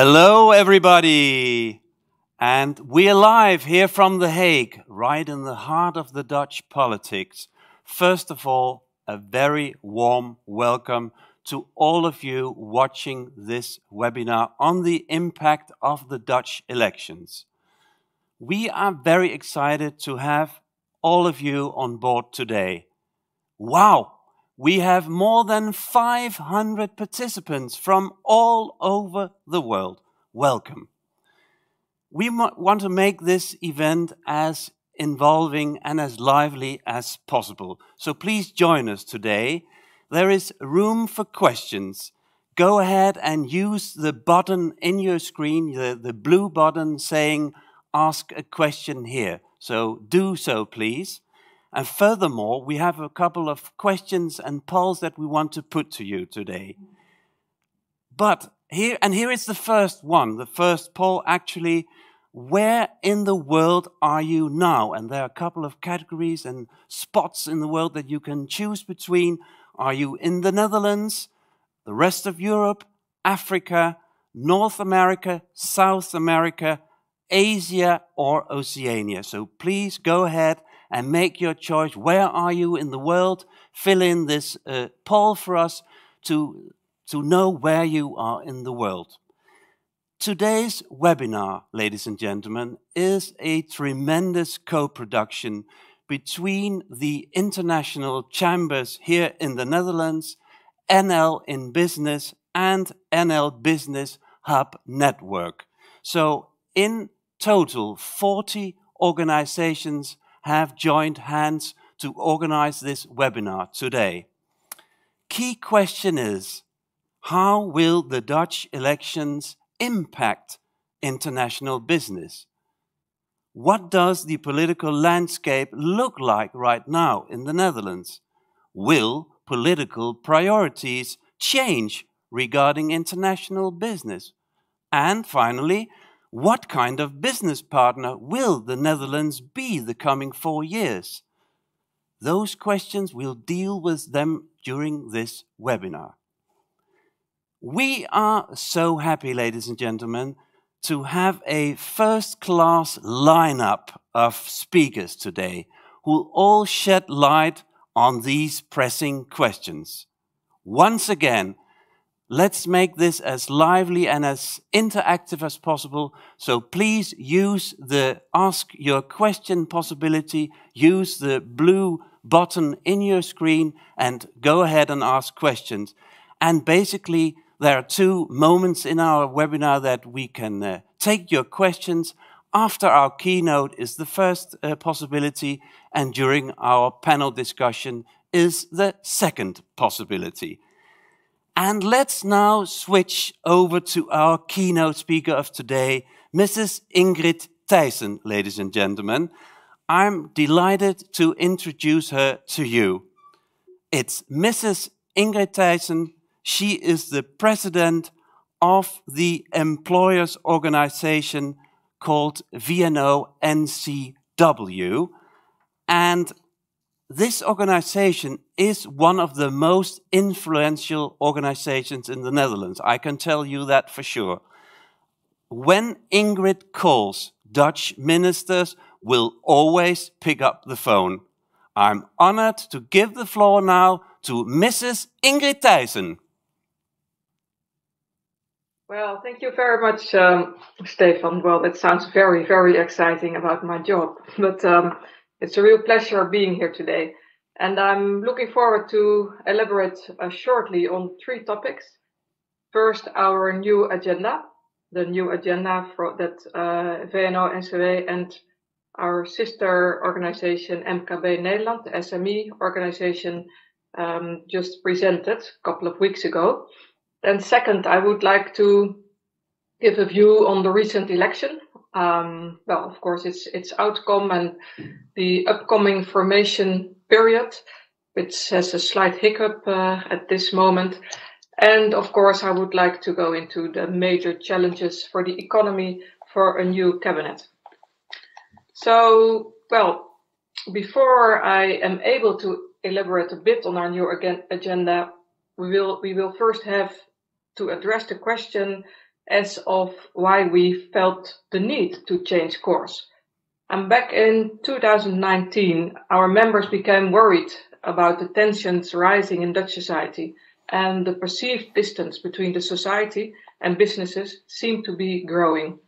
Hello, everybody. And we're live here from The Hague, right in the heart of the Dutch politics. First of all, a very warm welcome to all of you watching this webinar on the impact of the Dutch elections. We are very excited to have all of you on board today. Wow! We have more than 500 participants from all over the world. Welcome. We want to make this event as involving and as lively as possible. So please join us today. There is room for questions. Go ahead and use the button in your screen, the blue button saying "Ask a question" here. So do so, please. And furthermore, we have a couple of questions and polls that we want to put to you today. But here is the first one, the first poll actually. Where in the world are you now? And there are a couple of categories and spots in the world that you can choose between. Are you in the Netherlands, the rest of Europe, Africa, North America, South America, Asia, or Oceania? So please go ahead and make your choice. Where are you in the world? Fill in this poll for us to know where you are in the world. Today's webinar, ladies and gentlemen, is a tremendous co-production between the international chambers here in the Netherlands, NL in Business, and NL Business Hub Network. So in total, 40 organizations have joined hands to organize this webinar today. Key question is, how will the Dutch elections impact international business? What does the political landscape look like right now in the Netherlands? Will political priorities change regarding international business? And finally, what kind of business partner will the Netherlands be the coming 4 years? Those questions, we'll deal with them during this webinar. We are so happy, ladies and gentlemen, to have a first-class lineup of speakers today who all shed light on these pressing questions. Once again, let's make this as lively and as interactive as possible. So please use the Ask Your Question possibility, use the blue button in your screen and go ahead and ask questions. And basically, there are two moments in our webinar that we can take your questions. After our keynote is the first possibility, and during our panel discussion is the second possibility. And let's now switch over to our keynote speaker of today, Mrs. Ingrid Thijssen, ladies and gentlemen. I'm delighted to introduce her to you. It's Mrs. Ingrid Thijssen. She is the president of the employers organization called VNO-NCW. And this organization is one of the most influential organizations in the Netherlands. I can tell you that for sure. When Ingrid calls, Dutch ministers will always pick up the phone. I'm honored to give the floor now to Mrs. Ingrid Thijssen. Well, thank you very much, Stefan. Well, that sounds very, very exciting about my job, but it's a real pleasure being here today. And I'm looking forward to elaborate shortly on 3 topics. First, our new agenda, the new agenda for that VNO-NCW and our sister organization MKB Nederland, the SME organization, just presented a couple of weeks ago. And second, I would like to give a view on the recent election. Well, of course, its outcome and the upcoming formation period, which has a slight hiccup at this moment. And of course, I would like to go into the major challenges for the economy for a new cabinet. So, well, before I am able to elaborate a bit on our new agenda, we will first have to address the question as of why we felt the need to change course. And back in 2019, our members became worried about the tensions rising in Dutch society, and the perceived distance between the society and businesses seemed to be growing.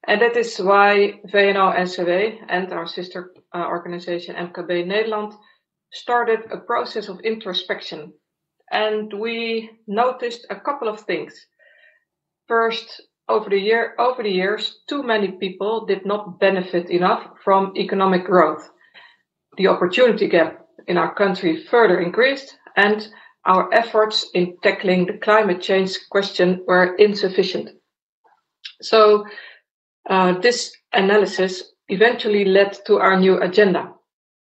And that is why VNO-NCW and our sister organization MKB Nederland started a process of introspection. And we noticed a couple of things. First, over the years, too many people did not benefit enough from economic growth. The opportunity gap in our country further increased, and our efforts in tackling the climate change question were insufficient. So this analysis eventually led to our new agenda.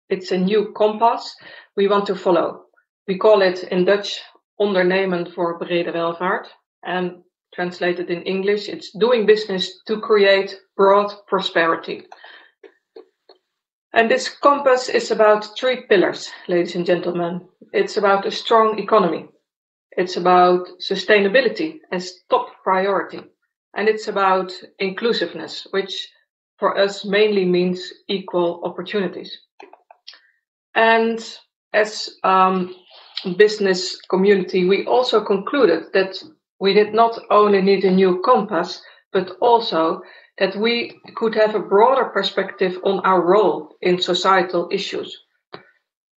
It's a new compass we want to follow. We call it in Dutch ondernemen voor brede welvaart, and translated in English, it's doing business to create broad prosperity. And this compass is about 3 pillars, ladies and gentlemen. It's about a strong economy. It's about sustainability as top priority. And it's about inclusiveness, which for us mainly means equal opportunities. And as business community, we also concluded that we did not only need a new compass, but also that we could have a broader perspective on our role in societal issues.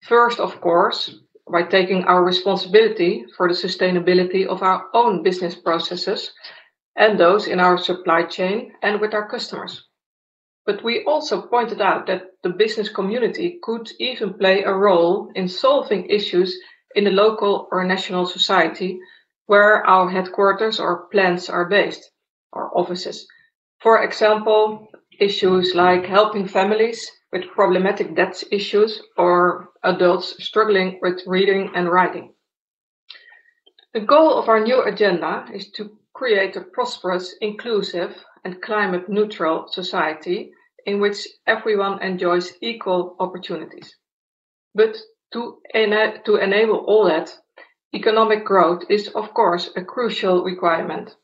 First, of course, by taking our responsibility for the sustainability of our own business processes and those in our supply chain and with our customers. But we also pointed out that the business community could even play a role in solving issues in the local or national society where our headquarters or plants are based, or offices. For example, issues like helping families with problematic debt issues or adults struggling with reading and writing. The goal of our new agenda is to create a prosperous, inclusive, and climate neutral society in which everyone enjoys equal opportunities. But to enable all that, economic growth is, of course, a crucial requirement.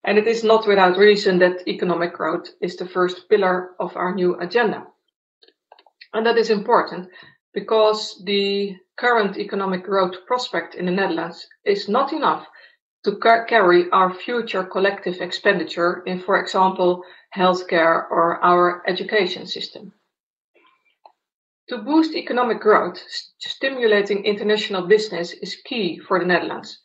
And it is not without reason that economic growth is the first pillar of our new agenda. And that is important because the current economic growth prospect in the Netherlands is not enough to carry our future collective expenditure in, for example, healthcare or our education system. To boost economic growth, stimulating international business is key for the Netherlands.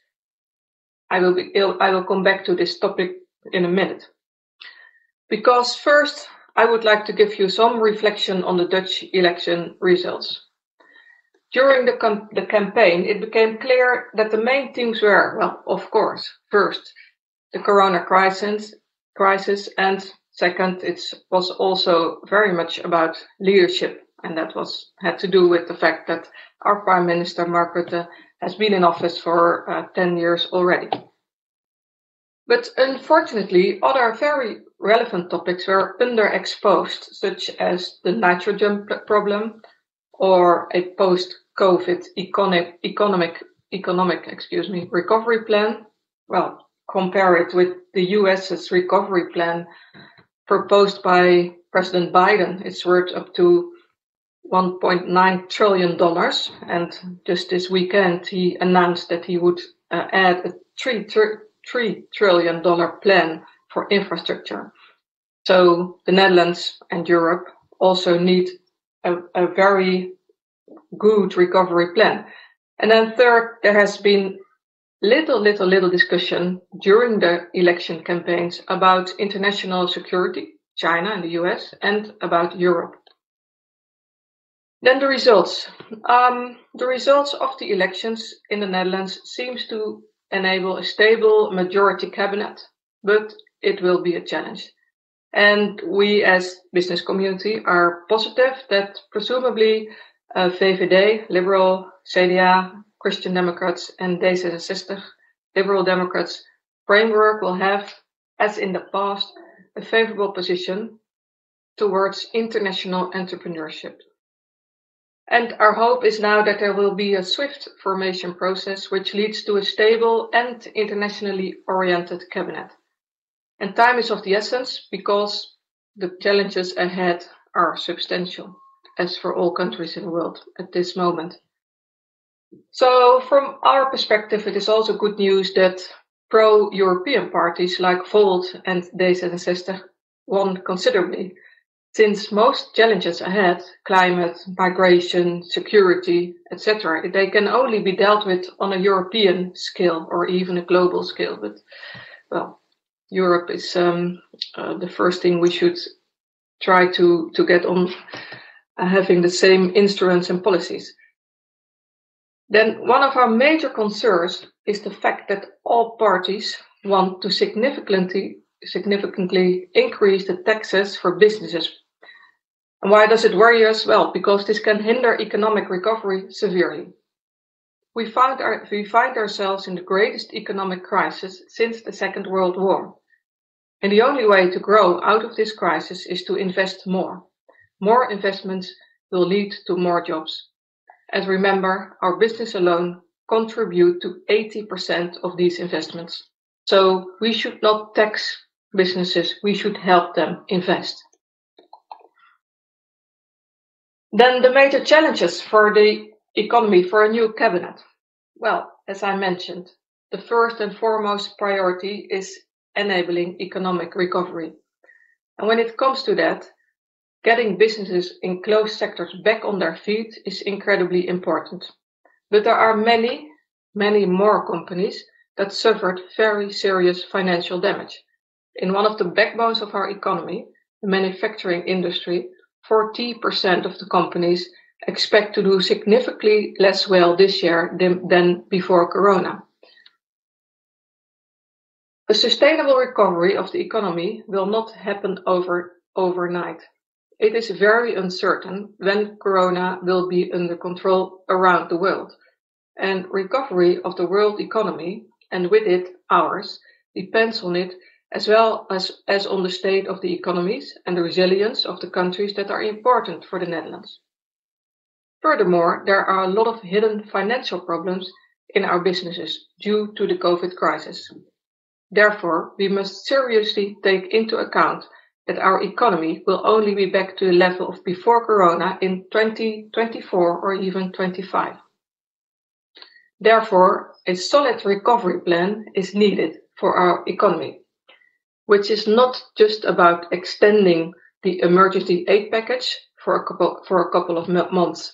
I will come back to this topic in a minute. Because first, I would like to give you some reflection on the Dutch election results. During the campaign, it became clear that the main themes were, well, of course, first, the corona crisis, and second, it was also very much about leadership. And that had to do with the fact that our Prime Minister, Mark Rutte, has been in office for 10 years already. But unfortunately, other very relevant topics were underexposed, such as the nitrogen problem or a post-COVID economic recovery plan. Well, compare it with the US's recovery plan proposed by President Biden. It's worth up to $1.9 trillion. And just this weekend, he announced that he would add a $3 trillion plan for infrastructure. So the Netherlands and Europe also need a very good recovery plan. And then third, there has been little discussion during the election campaigns about international security, China and the US, and about Europe. Then the results. The results of the elections in the Netherlands seems to enable a stable majority cabinet, but it will be a challenge. And we as business community are positive that presumably VVD, Liberal, CDA, Christian Democrats and D66, Liberal Democrats framework will have, as in the past, a favorable position towards international entrepreneurship. And our hope is now that there will be a swift formation process which leads to a stable and internationally oriented cabinet. And time is of the essence because the challenges ahead are substantial, as for all countries in the world at this moment. So from our perspective, it is also good news that pro-European parties like Volt and deze won considerably, since most challenges ahead, climate, migration, security, etc., they can only be dealt with on a European scale or even a global scale. But, well, Europe is the first thing we should try to get on having the same instruments and policies. Then one of our major concerns is the fact that all parties want to significantly increase the taxes for businesses. And why does it worry us? Well, because this can hinder economic recovery severely. We find ourselves in the greatest economic crisis since the Second World War. And the only way to grow out of this crisis is to invest more. More investments will lead to more jobs. As remember, our business alone contribute to 80% of these investments. So we should not tax businesses, we should help them invest. Then the major challenges for the economy for a new cabinet. Well, as I mentioned, the first and foremost priority is enabling economic recovery. And when it comes to that, getting businesses in closed sectors back on their feet is incredibly important. But there are many, many more companies that suffered very serious financial damage. In one of the backbones of our economy, the manufacturing industry, 40% of the companies expect to do significantly less well this year than before Corona. A sustainable recovery of the economy will not happen overnight. It is very uncertain when Corona will be under control around the world. And recovery of the world economy, and with it ours, depends on it as well as on the state of the economies and the resilience of the countries that are important for the Netherlands. Furthermore, there are a lot of hidden financial problems in our businesses due to the COVID crisis. Therefore, we must seriously take into account that our economy will only be back to the level of before Corona in 2024 or even 25. Therefore, a solid recovery plan is needed for our economy, which is not just about extending the emergency aid package for a couple of months.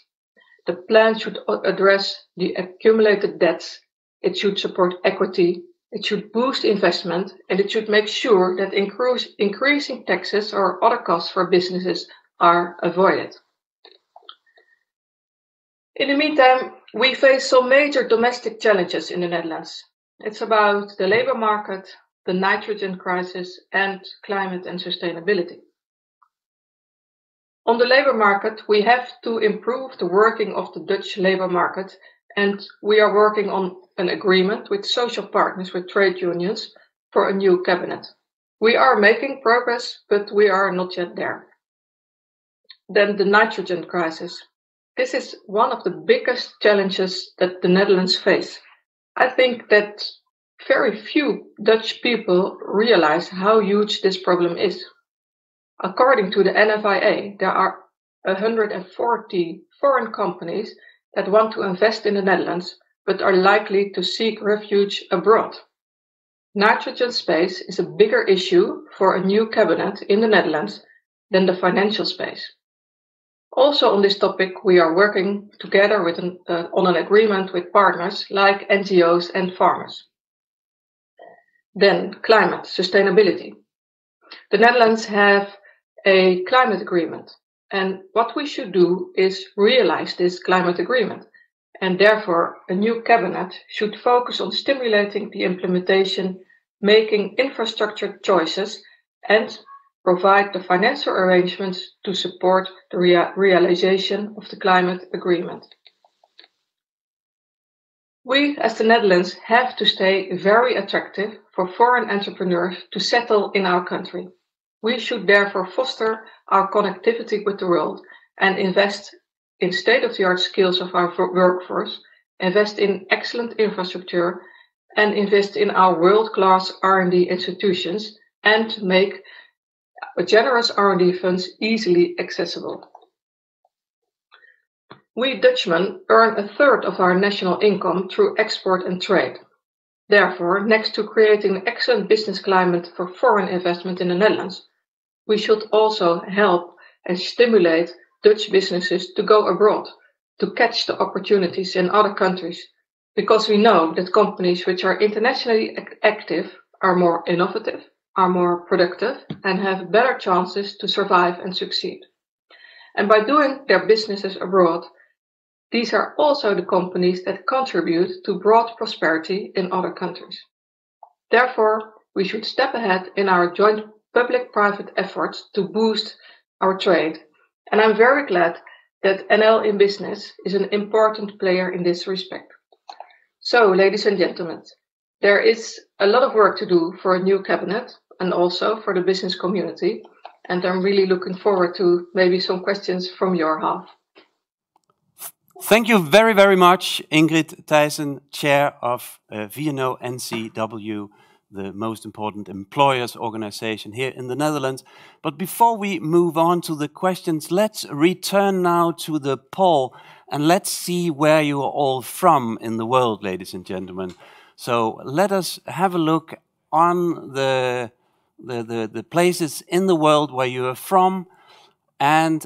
The plan should address the accumulated debts, it should support equity, it should boost investment, and it should make sure that increasing taxes or other costs for businesses are avoided. In the meantime, we face some major domestic challenges in the Netherlands. It's about the labor market, the nitrogen crisis, and climate and sustainability. On the labor market, we have to improve the working of the Dutch labor market, and we are working on an agreement with social partners, with trade unions, for a new cabinet. We are making progress, but we are not yet there. Then the nitrogen crisis. This is one of the biggest challenges that the Netherlands face. I think that very few Dutch people realize how huge this problem is. According to the NFIA, there are 140 foreign companies that want to invest in the Netherlands, but are likely to seek refuge abroad. Nitrogen space is a bigger issue for a new cabinet in the Netherlands than the financial space. Also on this topic, we are working together on an agreement with partners like NGOs and farmers. Then climate, sustainability. The Netherlands have a climate agreement, and what we should do is realize this climate agreement. And therefore, a new cabinet should focus on stimulating the implementation, making infrastructure choices, and provide the financial arrangements to support the realization of the climate agreement. We, as the Netherlands, have to stay very attractive for foreign entrepreneurs to settle in our country. We should therefore foster our connectivity with the world and invest in state-of-the-art skills of our workforce, invest in excellent infrastructure, and invest in our world-class R&D institutions and make generous R&D funds easily accessible. We Dutchmen earn a third of our national income through export and trade. Therefore, next to creating an excellent business climate for foreign investment in the Netherlands, we should also help and stimulate Dutch businesses to go abroad, to catch the opportunities in other countries, because we know that companies which are internationally active are more innovative, are more productive, and have better chances to survive and succeed. And by doing their businesses abroad, these are also the companies that contribute to broad prosperity in other countries. Therefore, we should step ahead in our joint public-private efforts to boost our trade. And I'm very glad that NL in Business is an important player in this respect. So, ladies and gentlemen, there is a lot of work to do for a new cabinet and also for the business community. And I'm really looking forward to maybe some questions from your half. Thank you very, very much, Ingrid Thijssen, Chair of VNO-NCW, the most important employers organization here in the Netherlands. But before we move on to the questions, let's return now to the poll and let's see where you are all from in the world, ladies and gentlemen. So let us have a look on the places in the world where you are from, and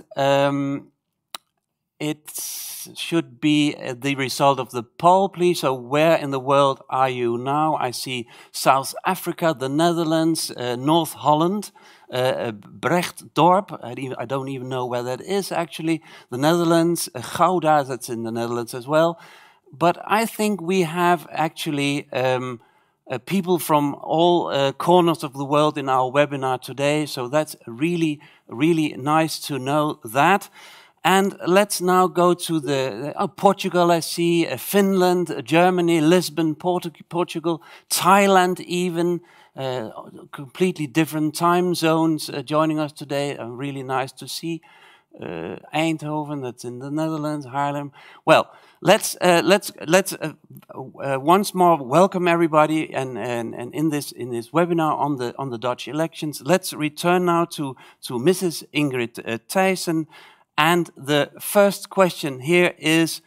it should be the result of the poll, please. So where in the world are you now? I see South Africa, the Netherlands, North Holland, Brechtdorp. I don't even know where that is actually. The Netherlands, Gouda, that's in the Netherlands as well. But I think we have actually people from all corners of the world in our webinar today. So that's really, really nice to know that. And let's now go to Portugal, I see, Finland, Germany, Lisbon, Portugal, Thailand even, completely different time zones joining us today. Really nice to see. Eindhoven, that's in the Netherlands, Haarlem. Well, let's once more welcome everybody, and in this webinar on the Dutch elections. Let's return now to Mrs. Ingrid Thijssen. And the first question here is,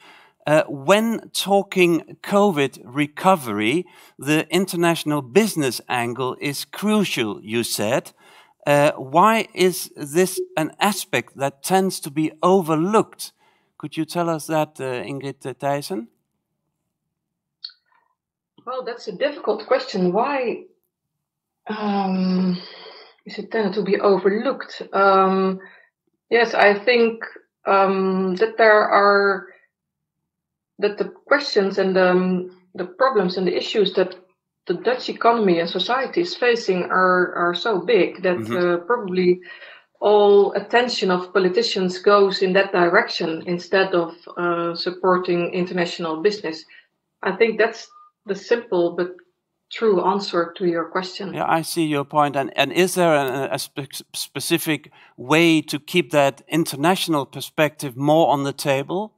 when talking COVID recovery, the international business angle is crucial, you said. Why is this an aspect that tends to be overlooked? Could you tell us that, Ingrid Thijssen? Well, that's a difficult question. Why is it tended to be overlooked? Yes, I think that the questions and the problems and the issues that the Dutch economy and society is facing are so big that probably all attention of politicians goes in that direction instead of supporting international business. I think that's the simple but true answer to your question. Yeah, I see your point. And is there a specific way to keep that international perspective more on the table?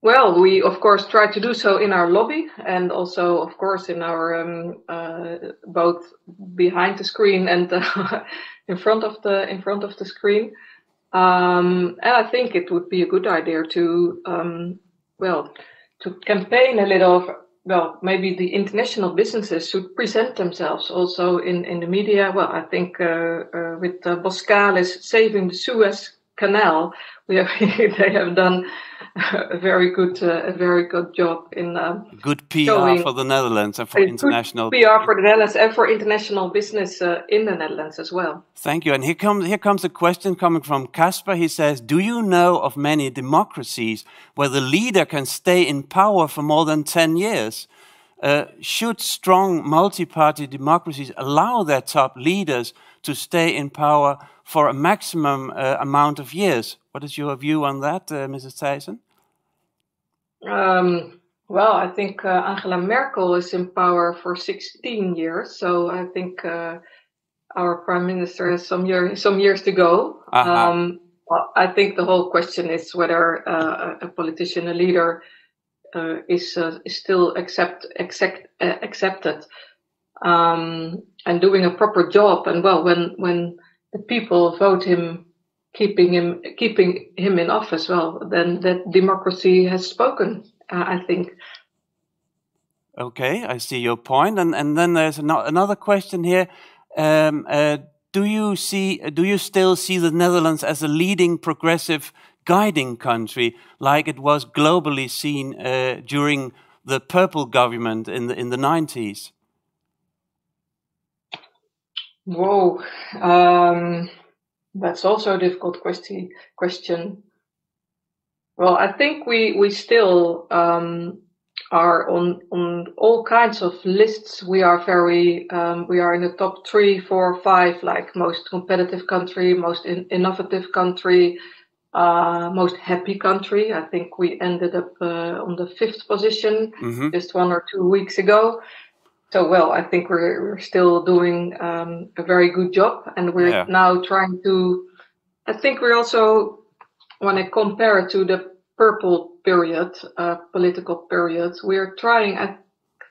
Well, we of course try to do so in our lobby, and also of course in our both behind the screen and in front of the screen. And I think it would be a good idea to to campaign a little. Well, maybe the international businesses should present themselves also in the media. Well, I think with Boskalis saving the Suez Canal, they have done a very good job in good PR for the Netherlands and for international PR for the Netherlands and for international business in the Netherlands as well. Thank you. And here comes a question coming from Casper. He says, do you know of many democracies where the leader can stay in power for more than 10 years? Should strong multi-party democracies allow their top leaders to stay in power for a maximum amount of years? What is your view on that, Mrs. Thijssen? Well, I think Angela Merkel is in power for 16 years, so I think our prime minister has some years to go. Well, I think the whole question is whether a politician, a leader, is still accepted. and doing a proper job. And well, when the people vote him, keeping him in office, well, then that democracy has spoken, I think. Okay, I see your point. And then there's another question here. Do you still see the Netherlands as a leading progressive guiding country, like it was globally seen during the Purple government in the 90s? Whoa, that's also a difficult question. Well, I think we still are on all kinds of lists. We are we are in the top 3, 4, 5, like most competitive country, most innovative country, most happy country. I think we ended up on the 5th position just 1 or 2 weeks ago. So, well, I think we're still doing a very good job, and we're now trying to. I think we also want to compare it to the Purple period, political period. We're trying, I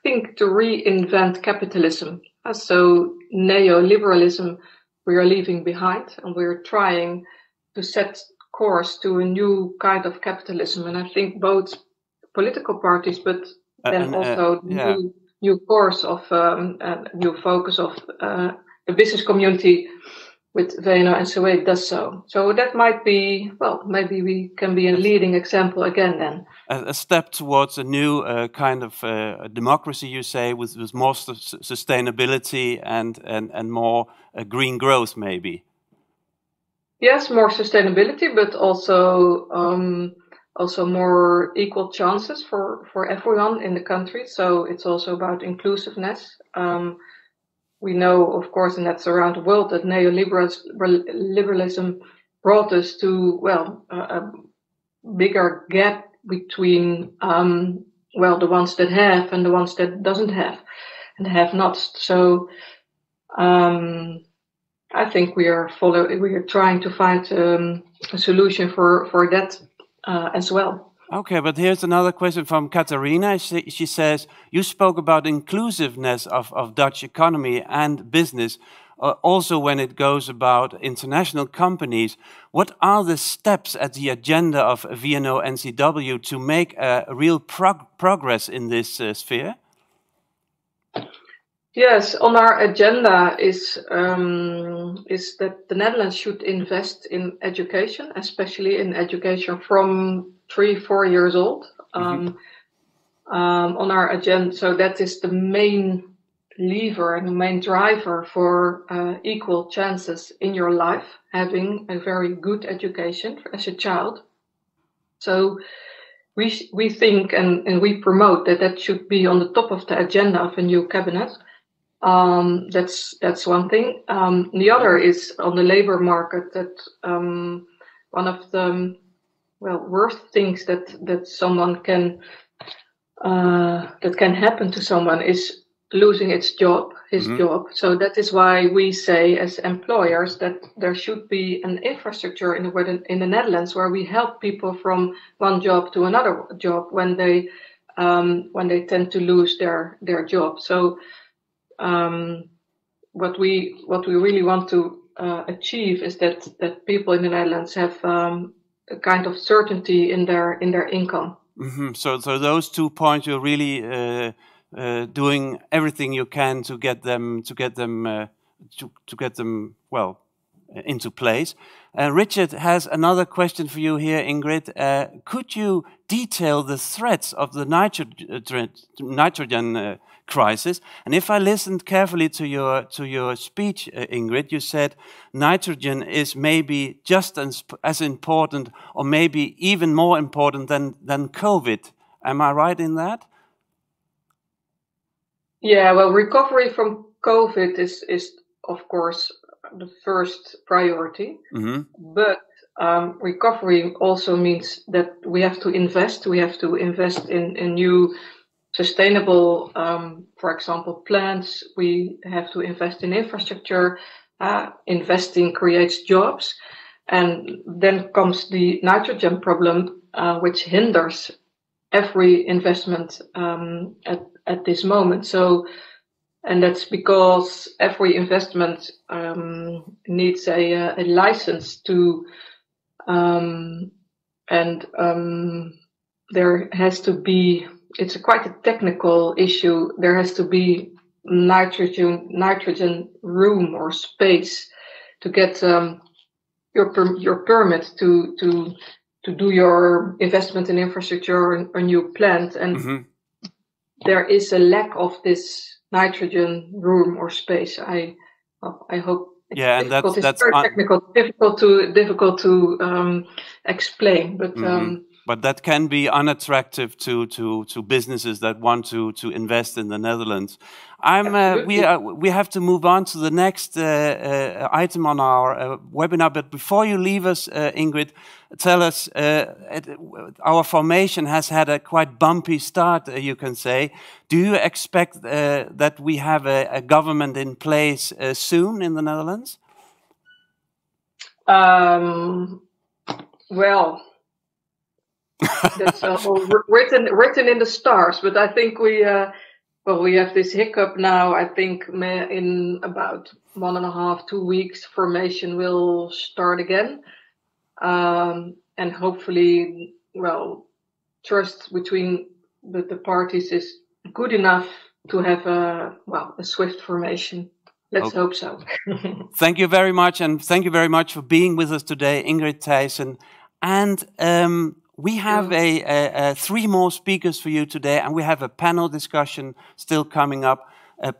think, to reinvent capitalism. So neoliberalism we are leaving behind, and we're trying to set course to a new kind of capitalism. And I think both political parties, but then also new course of new focus of the business community with VNO and NCW does so. So that might be, well, maybe we can be a leading example again then. A step towards a new kind of democracy, you say, with more sustainability and more green growth, maybe. Yes, more sustainability, but also more equal chances for everyone in the country. So it's also about inclusiveness. We know, of course, and that's around the world, that neoliberalism brought us to, well, a bigger gap between, well, the ones that have and the ones that doesn't have and have not. So I think we are trying to find a solution for that as well. Okay, but here's another question from Katarina. She says, you spoke about inclusiveness of Dutch economy and business, also when it goes about international companies. What are the steps at the agenda of VNO-NCW to make a real progress in this sphere? Yes, on our agenda is that the Netherlands should invest in education, especially in education from 3-4 years old. On our agenda, so that is the main lever and the main driver for equal chances in your life, having a very good education as a child. So we think and we promote that should be on the top of the agenda of a new cabinet. That's one thing. The other is on the labor market, that one of the worst things that someone can that can happen to someone is losing his job. So that is why we say as employers that there should be an infrastructure in the Netherlands where we help people from one job to another job when they tend to lose their job. So what we really want to achieve is that people in the Netherlands have a kind of certainty in their income. So those 2 points, you're really doing everything you can to get them well into place. Richard has another question for you here, Ingrid. Could you detail the threats of the nitrogen crisis? And if I listened carefully to your speech, Ingrid, you said nitrogen is maybe just as important, or maybe even more important than COVID. Am I right in that? Yeah, well, recovery from COVID is of course the first priority. But recovery also means that we have to invest. We have to invest in new sustainable, for example, plants. We have to invest in infrastructure. Investing creates jobs. And then comes the nitrogen problem, which hinders every investment at this moment. So And that's because every investment needs a license to, there has to be, it's quite a technical issue. There has to be nitrogen room or space to get your permit to do your investment in infrastructure or new plant. And there is a lack of this nitrogen room or space. I hope. Yeah, and that's very technical, difficult to explain, but that can be unattractive to businesses that want to invest in the Netherlands. We have to move on to the next item on our webinar. But before you leave us, Ingrid, tell us, our formation has had a quite bumpy start, you can say. Do you expect that we have a government in place soon in the Netherlands? Well, that's written in the stars. But I think we have this hiccup now. I think in about 1.5, 2 weeks, formation will start again, and hopefully, trust between the parties is good enough to have a swift formation. Let's hope so. Thank you very much, and thank you very much for being with us today, Ingrid Thijssen. And we have 3 more speakers for you today, and we have a panel discussion still coming up.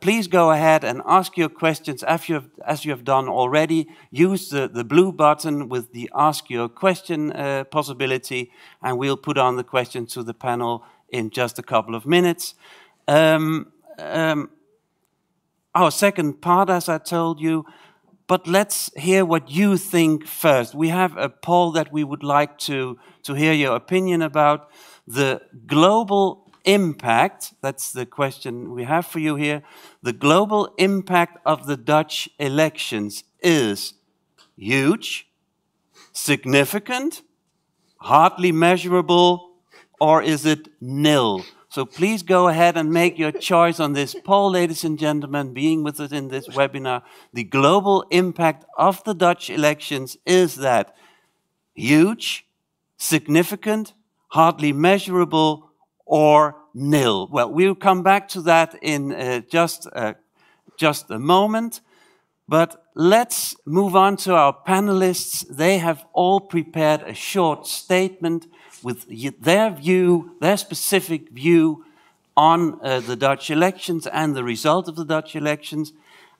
Please go ahead and ask your questions as you have done already. Use the blue button with the Ask Your Question possibility, and we'll put on the question to the panel in just a couple of minutes. Our second part, as I told you, but let's hear what you think first. We have a poll that we would like to hear your opinion about. The global impact, that's the question we have for you here. The global impact of the Dutch elections is huge, significant, hardly measurable, or is it nil? So please go ahead and make your choice on this poll, ladies and gentlemen, being with us in this webinar. The global impact of the Dutch elections, is that huge, significant, hardly measurable, or nil? Well, we'll come back to that in just a moment. But let's move on to our panelists. They have all prepared a short statement with their specific view on the Dutch elections and the result of the Dutch elections.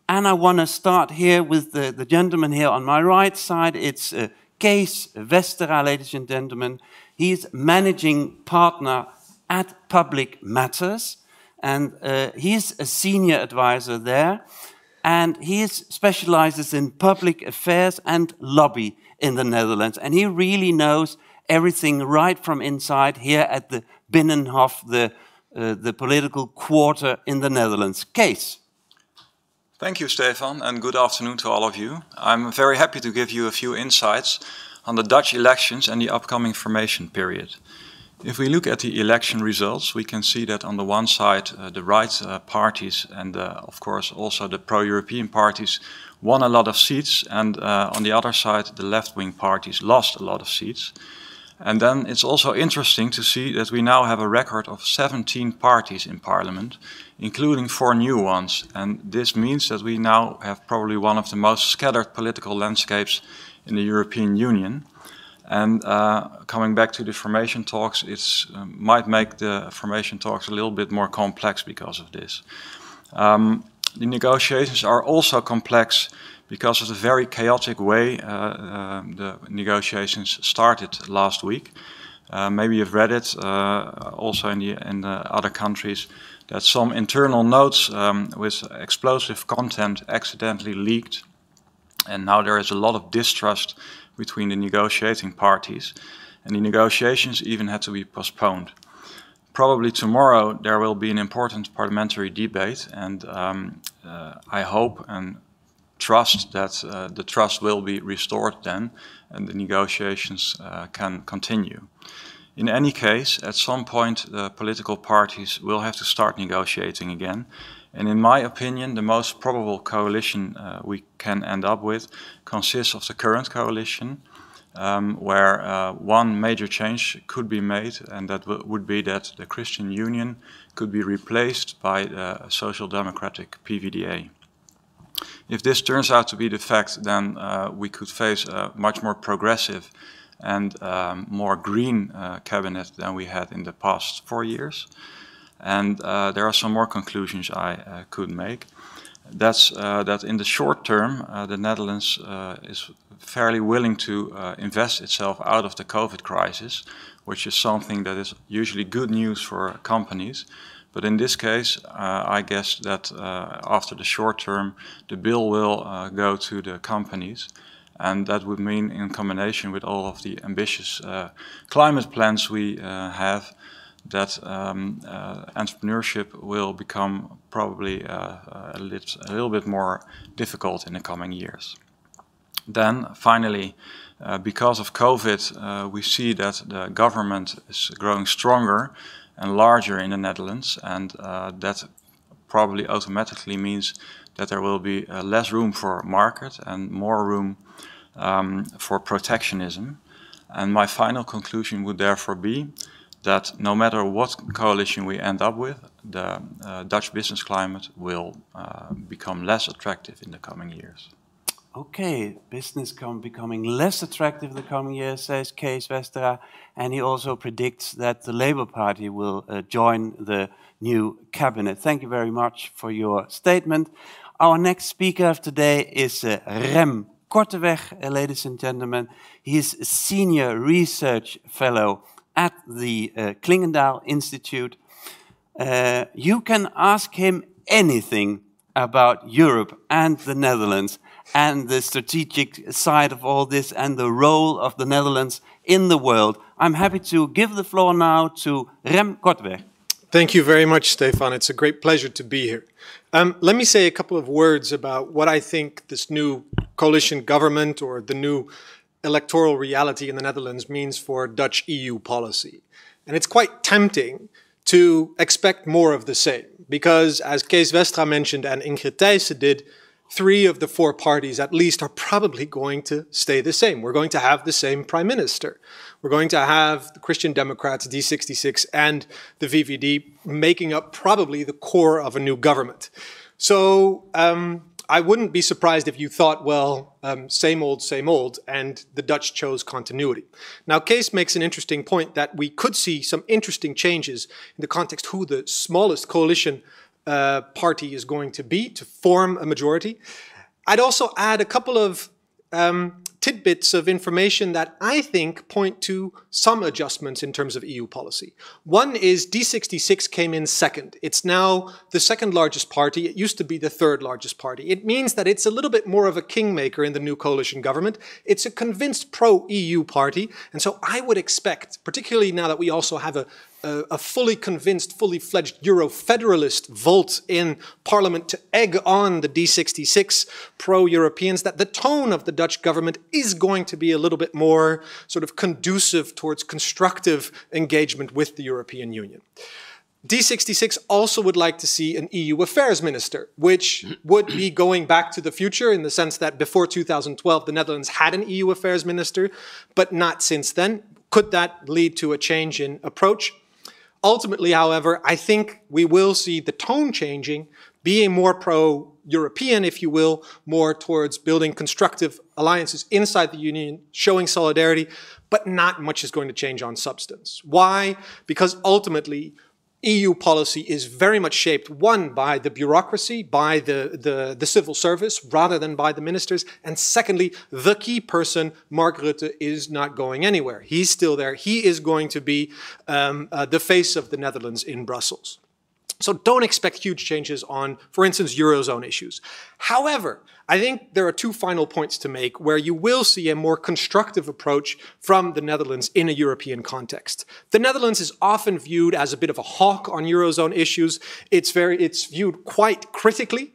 And I want to start here with the gentleman here on my right side. It's Kees Westera, ladies and gentlemen. He's managing partner at Public Matters, and he's a senior advisor there. And he specializes in public affairs and lobby in the Netherlands. And he really knows everything right from inside here at the Binnenhof, the political quarter in the Netherlands. Kees. Thank you, Stefan, and good afternoon to all of you. I'm very happy to give you a few insights on the Dutch elections and the upcoming formation period. If we look at the election results, we can see that on the one side, the right parties and of course also the pro-European parties won a lot of seats, and on the other side, the left-wing parties lost a lot of seats. And then it's also interesting to see that we now have a record of 17 parties in parliament, including 4 new ones. And this means that we now have probably one of the most scattered political landscapes in the European Union. And coming back to the formation talks, it might make the formation talks a little bit more complex because of this. The negotiations are also complex because of the very chaotic way the negotiations started last week. Maybe you've read it also in the other countries, that some internal notes with explosive content accidentally leaked. And now there is a lot of distrust between the negotiating parties, and the negotiations even had to be postponed. Probably tomorrow there will be an important parliamentary debate, and I hope and trust that the trust will be restored then, and the negotiations can continue. In any case, at some point the political parties will have to start negotiating again, And in my opinion, the most probable coalition we can end up with consists of the current coalition, where one major change could be made, and that would be that the Christian Union could be replaced by the Social Democratic PVDA. If this turns out to be the fact, then we could face a much more progressive and more green cabinet than we had in the past 4 years. And there are some more conclusions I could make. That's that in the short term, the Netherlands is fairly willing to invest itself out of the COVID crisis, which is something that is usually good news for companies. But in this case, I guess that after the short term, the bill will go to the companies. And that would mean, in combination with all of the ambitious climate plans we have, that entrepreneurship will become probably a little bit more difficult in the coming years. Then, finally, because of COVID, we see that the government is growing stronger and larger in the Netherlands, and that probably automatically means that there will be less room for market and more room for protectionism. And my final conclusion would therefore be that no matter what coalition we end up with, the Dutch business climate will become less attractive in the coming years. Okay, business becoming less attractive in the coming years, says Kees Westera, and he also predicts that the Labour Party will join the new cabinet. Thank you very much for your statement. Our next speaker of today is Rem Korteweg, ladies and gentlemen. He is a senior research fellow at the Klingendahl Institute. You can ask him anything about Europe and the Netherlands and the strategic side of all this and the role of the Netherlands in the world. I'm happy to give the floor now to Rem Korteweg. Thank you very much, Stefan. It's a great pleasure to be here. Let me say a couple of words about what I think this new coalition government or the new electoral reality in the Netherlands means for Dutch EU policy. And it's quite tempting to expect more of the same, because as Kees Westera mentioned and Ingrid Thijssen did, 3 of the 4 parties at least are probably going to stay the same. We're going to have the same prime minister. We're going to have the Christian Democrats, D66, and the VVD making up probably the core of a new government. So I wouldn't be surprised if you thought, well, same old, and the Dutch chose continuity. Now, Kees makes an interesting point that we could see some interesting changes in the context who the smallest coalition party is going to be to form a majority. I'd also add a couple of tidbits of information that I think point to some adjustments in terms of EU policy. One is D66 came in second. It's now the second largest party. It used to be the third largest party. It means that it's a little bit more of a kingmaker in the new coalition government. It's a convinced pro-EU party. And so I would expect, particularly now that we also have a fully convinced, fully fledged Euro-federalist vote in Parliament to egg on the D66 pro-Europeans, that the tone of the Dutch government is going to be a little bit more sort of conducive towards constructive engagement with the European Union. D66 also would like to see an EU affairs minister, which would be going back to the future in the sense that before 2012, the Netherlands had an EU affairs minister, but not since then. Could that lead to a change in approach? Ultimately, however, I think we will see the tone changing, being more pro-European, if you will, more towards building constructive alliances inside the Union, showing solidarity, but not much is going to change on substance. Why? Because ultimately, EU policy is very much shaped, one, by the bureaucracy, by the civil service, rather than by the ministers. And secondly, the key person, Mark Rutte, is not going anywhere. He's still there. He is going to be the face of the Netherlands in Brussels. So don't expect huge changes on, for instance, Eurozone issues. However, I think there are 2 final points to make where you will see a more constructive approach from the Netherlands in a European context. The Netherlands is often viewed as a bit of a hawk on Eurozone issues. It's viewed quite critically.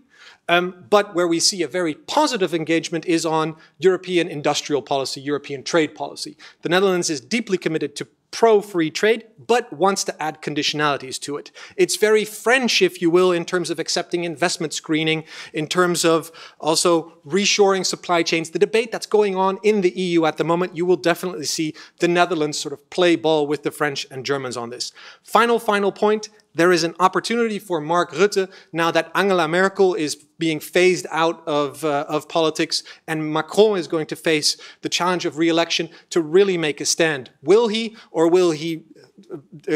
But where we see a very positive engagement is on European industrial policy, European trade policy. The Netherlands is deeply committed to pro-free trade, but wants to add conditionalities to it. It's very French, if you will, in terms of accepting investment screening, in terms of also reshoring supply chains. The debate that's going on in the EU at the moment, you will definitely see the Netherlands sort of play ball with the French and Germans on this. Final point. There is an opportunity for Mark Rutte, now that Angela Merkel is being phased out of politics and Macron is going to face the challenge of re-election, to really make a stand. Will he, or will he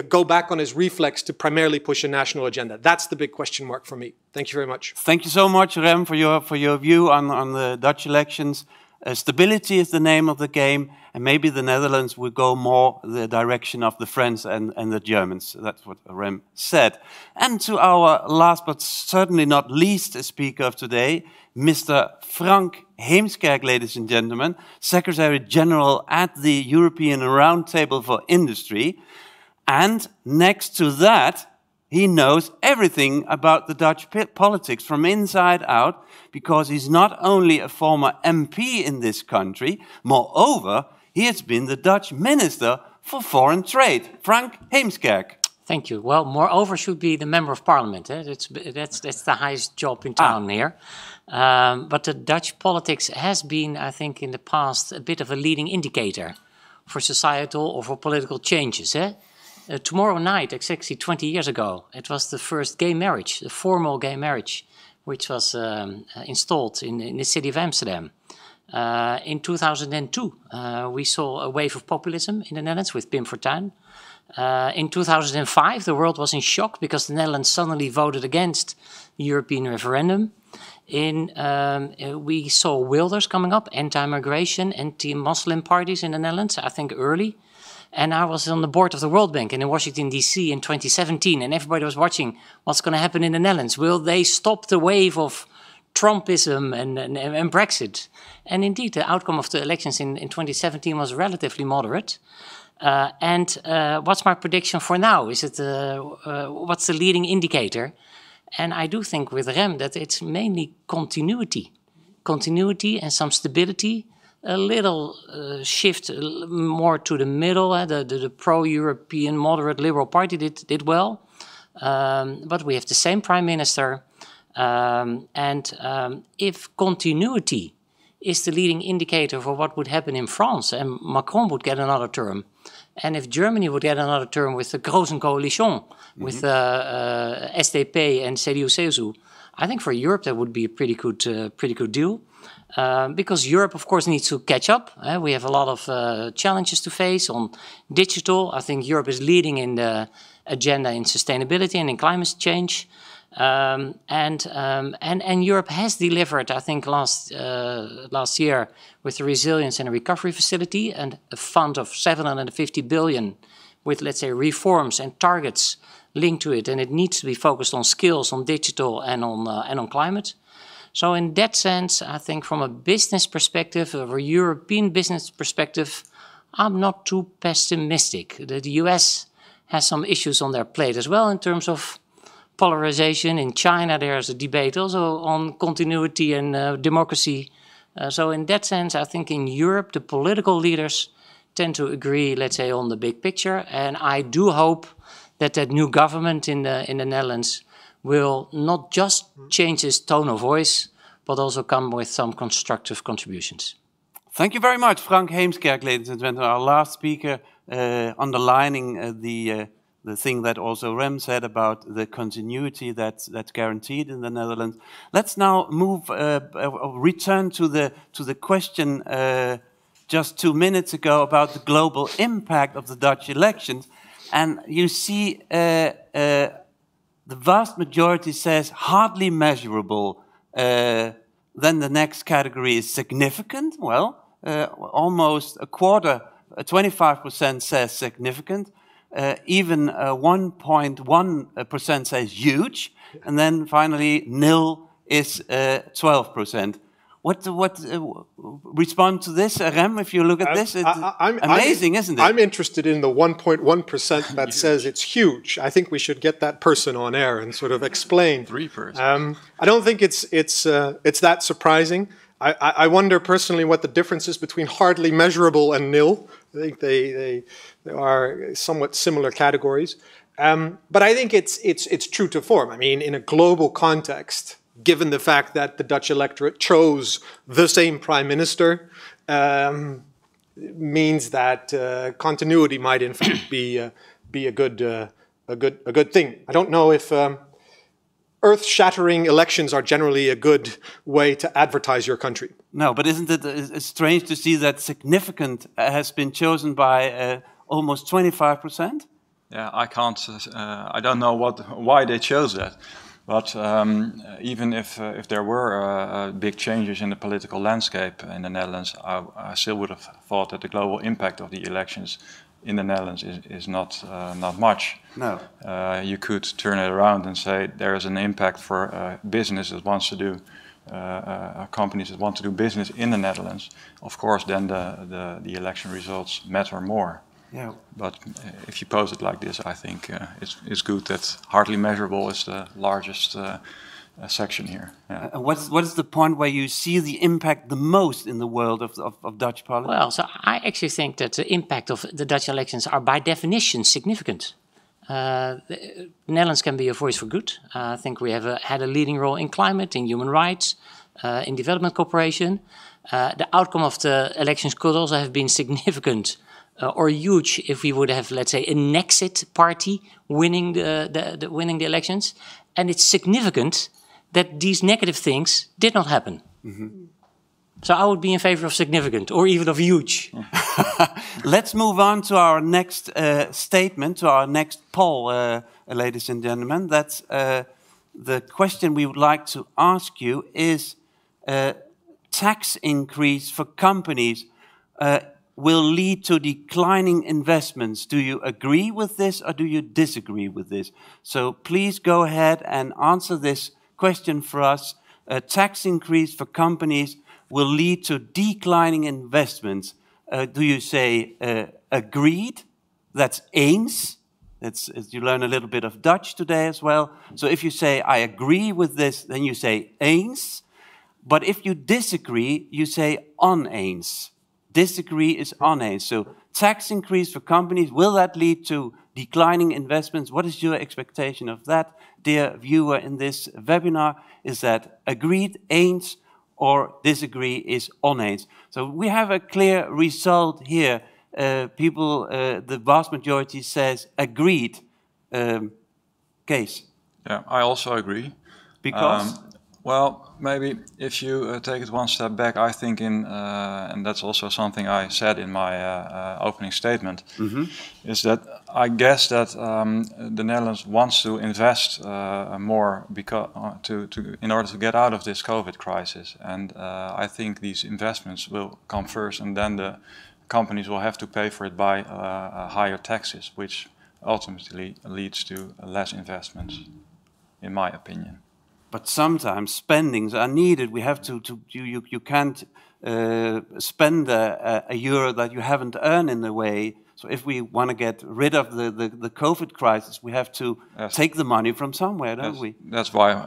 go back on his reflex to primarily push a national agenda? That's the big question mark for me. Thank you very much. Thank you so much, Rem, for your view on the Dutch elections. Stability is the name of the game, and maybe the Netherlands will go more the direction of the French and the Germans. That's what Rem said. And to our last but certainly not least speaker of today, Mr. Frank Heemskerk, ladies and gentlemen, Secretary General at the European Roundtable for Industry. And next to that, he knows everything about the Dutch politics from inside out, because he's not only a former MP in this country, moreover, he has been the Dutch Minister for Foreign Trade. Frank Heemskerk. Thank you. Well, moreover should be the Member of Parliament. That's the highest job in town here. But the Dutch politics has been, I think, in the past, a bit of a leading indicator for societal or for political changes. Tomorrow night, exactly 20 years ago, it was the first gay marriage, the formal gay marriage, which was installed in the city of Amsterdam. In 2002, we saw a wave of populism in the Netherlands with Pim Fortuyn. In 2005, the world was in shock because the Netherlands suddenly voted against the European referendum. We saw Wilders coming up, anti-migration, anti-Muslim parties in the Netherlands, I think early. And I was on the board of the World Bank in Washington, D.C. in 2017, and everybody was watching what's going to happen in the Netherlands. Will they stop the wave of Trumpism and Brexit? And indeed, the outcome of the elections in 2017 was relatively moderate. What's my prediction for now? Is it what's the leading indicator? And I do think with Rem that it's mainly continuity and some stability. A little shift more to the middle. The pro-European moderate Liberal Party did well. But we have the same Prime Minister. If continuity is the leading indicator for what would happen in France, and Macron would get another term, and if Germany would get another term with the Großen Coalition, with SDP and CDU-CSU, I think for Europe that would be a pretty good deal. Because Europe, of course, needs to catch up. We have a lot of challenges to face on digital. I think Europe is leading in the agenda in sustainability and in climate change. And Europe has delivered, I think, last year with the Resilience and Recovery Facility and a fund of 750 billion with, let's say, reforms and targets linked to it. And it needs to be focused on skills, on digital and on climate. So in that sense, I think from a business perspective, or a European business perspective, I'm not too pessimistic. The US has some issues on their plate as well in terms of polarization. In China, there's a debate also on continuity and democracy. So in that sense, I think in Europe, the political leaders tend to agree, let's say, on the big picture. And I do hope that new government in the Netherlands will not just change its tone of voice, but also come with some constructive contributions. Thank you very much, Frank Heemskerk, ladies and gentlemen, our last speaker, underlining the thing that also Rem said about the continuity that's guaranteed in the Netherlands. Let's now return to the question just 2 minutes ago about the global impact of the Dutch elections, and you see. The vast majority says hardly measurable. Then the next category is significant. Well, almost a quarter, 25% says significant. Even 1.1% says huge. And then finally, nil is 12%. What respond to this, Rem? If you look at this, it's amazing, isn't it? I'm interested in the 1.1% that says it's huge. I think we should get that person on air and sort of explain. 3%. I don't think it's that surprising. I wonder personally what the difference is between hardly measurable and nil. I think they are somewhat similar categories. But I think it's true to form. I mean, in a global context, given the fact that the Dutch electorate chose the same prime minister, means that continuity might in fact be a good thing. I don't know if earth-shattering elections are generally a good way to advertise your country. No, but isn't it strange to see that significant has been chosen by almost 25%? Yeah, I don't know why they chose that. But even if there were big changes in the political landscape in the Netherlands, I still would have thought that the global impact of the elections in the Netherlands is not much. No. You could turn it around and say there is an impact for business that wants to do, companies that want to do business in the Netherlands. Of course, then the election results matter more. Yeah. But if you pose it like this, I think it's good that hardly measurable is the largest section here. Yeah. What is the point where you see the impact the most in the world of Dutch politics? Well, so I actually think that the impact of the Dutch elections are by definition significant. The Netherlands can be a voice for good. I think we have had a leading role in climate, in human rights, in development cooperation. The outcome of the elections could also have been significant or huge if we would have, let's say, an exit party winning winning the elections. And it's significant that these negative things did not happen. Mm-hmm. So I would be in favor of significant or even of huge. Let's move on to our next statement, to our next poll, ladies and gentlemen. That's the question we would like to ask you is tax increase for companies will lead to declining investments. Do you agree with this or do you disagree with this? So please go ahead and answer this question for us. A tax increase for companies will lead to declining investments. Do you say agreed? That's eens. You learn a little bit of Dutch today as well. So if you say I agree with this, then you say eens. But if you disagree, you say oneens. Disagree is oneens. So tax increase for companies, will that lead to declining investments? What is your expectation of that, dear viewer in this webinar? Is that agreed, eens, or disagree is oneens? So we have a clear result here. The vast majority says agreed. Kees? Yeah, I also agree. Because? Well, maybe if you take it one step back, I think and that's also something I said in my opening statement, is that I guess that the Netherlands wants to invest more because in order to get out of this COVID crisis. And I think these investments will come first, and then the companies will have to pay for it by higher taxes, which ultimately leads to less investments, in my opinion. But sometimes spendings are needed. We have you can't spend a euro that you haven't earned in a way. So if we want to get rid of the COVID crisis, we have to take the money from somewhere, don't we? That's why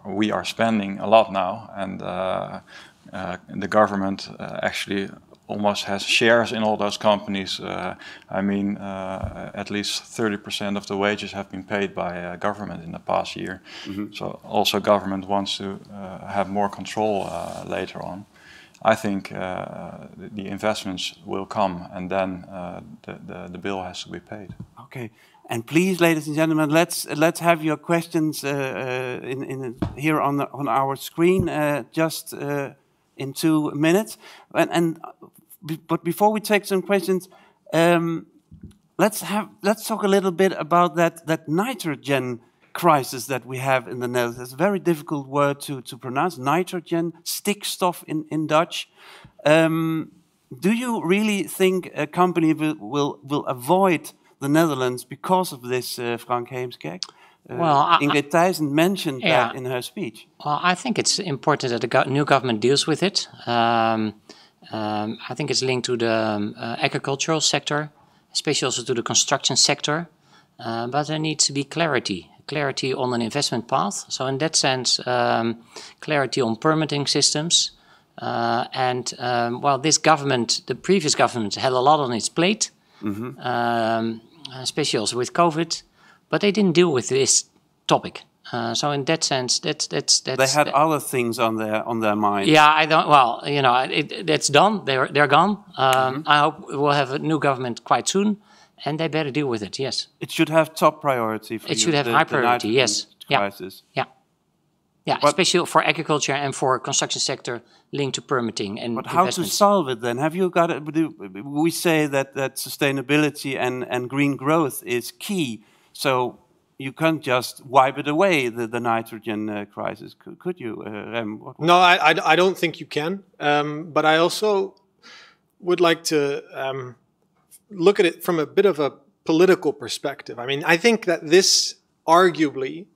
we are spending a lot now, and the government actually almost has shares in all those companies. I mean, at least 30% of the wages have been paid by government in the past year. So also government wants to have more control later on. I think the investments will come, and then the bill has to be paid. Okay, and please, ladies and gentlemen, let's have your questions here on our screen just in 2 minutes. But before we take some questions, let's talk a little bit about that nitrogen crisis that we have in the Netherlands. It's a very difficult word to pronounce. Nitrogen, stikstof in Dutch. Do you really think a company will avoid the Netherlands because of this, Frank Heemskerk? Ingrid Thijssen mentioned that in her speech. Well, I think it's important that the new government deals with it. I think it's linked to the agricultural sector, especially also to the construction sector. But there needs to be clarity on an investment path. So in that sense, clarity on permitting systems, Well, this government, the previous government, had a lot on its plate, especially also with COVID, but they didn't deal with this topic. So in that sense, that's they had other things on their mind. Yeah, I don't. Well, you know, that's done. They're gone. I hope we'll have a new government quite soon, and they better deal with it. Yes. It should have top priority for you. It should have high priority. Yes. Crisis. Yeah. Yeah. But especially for agriculture and for construction sector linked to permitting and But how to solve it then? Have you got it? We say that sustainability and green growth is key. So you can't just wipe it away, the nitrogen crisis, could you, Rem? No, I don't think you can. But I also would like to look at it from a bit of a political perspective. I mean, I think that this arguably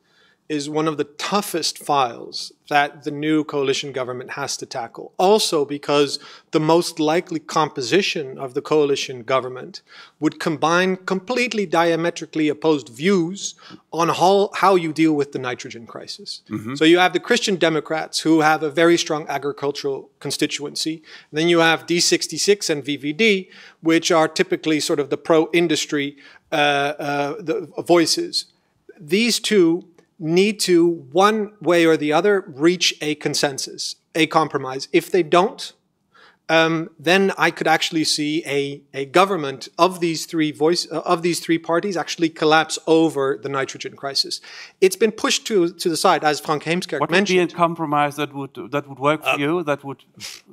is one of the toughest files that the new coalition government has to tackle. Also because the most likely composition of the coalition government would combine completely diametrically opposed views on how you deal with the nitrogen crisis. So you have the Christian Democrats who have a very strong agricultural constituency. Then you have D66 and VVD, which are typically sort of the pro-industry the voices. These two need to, one way or the other, reach a consensus, a compromise. If they don't, then I could actually see a government of these three parties actually collapse over the nitrogen crisis. It's been pushed to the side, as Frank Heemskerk mentioned. What would be a compromise that would work for you? That would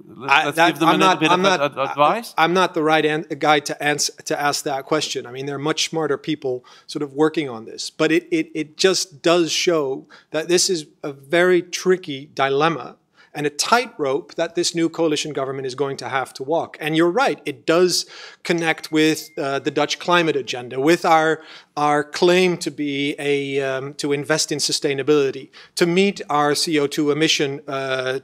let's give them a little bit of advice. I'm not the right guy to ask that question. I mean, there are much smarter people sort of working on this, but it just does show that this is a very tricky dilemma and a tightrope that this new coalition government is going to have to walk. And you're right, it does connect with the Dutch climate agenda, with our claim to be to invest in sustainability, to meet our CO2 emission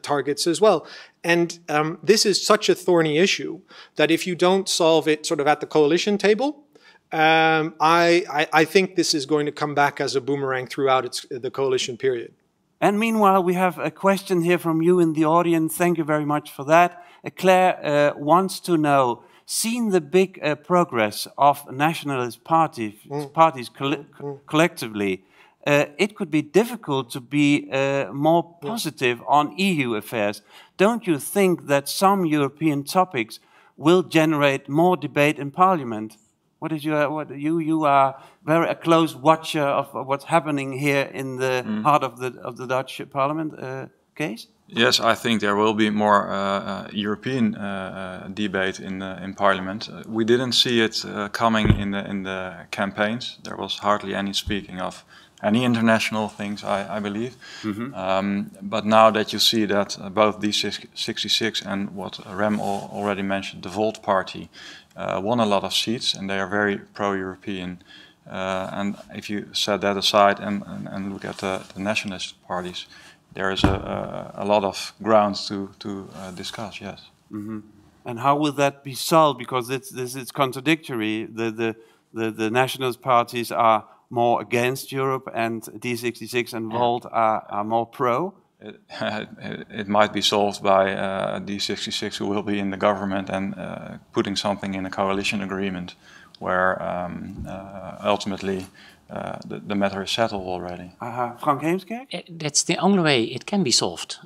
targets as well. And this is such a thorny issue that if you don't solve it sort of at the coalition table, I think this is going to come back as a boomerang throughout the coalition period. And meanwhile, we have a question here from you in the audience. Thank you very much for that. Claire wants to know, seeing the big progress of nationalist parties collectively, it could be difficult to be more positive on EU affairs. Don't you think that some European topics will generate more debate in Parliament? What is you are a close watcher of what's happening here in the heart of the Dutch Parliament case? Yes, I think there will be more European debate in Parliament. We didn't see it coming in the campaigns. There was hardly any speaking of any international things, I believe. But now that you see that both D66 and what Rem already mentioned, the Volt Party, won a lot of seats, and they are very pro-European. And if you set that aside and look at the nationalist parties, there is a lot of grounds to discuss. Yes. And how will that be solved? Because it's contradictory. The nationalist parties are more against Europe, and D66 and Volt are more pro. It might be solved by D66, who will be in the government, and putting something in a coalition agreement where ultimately the matter is settled already. Frank Heemskerk? That's the only way it can be solved.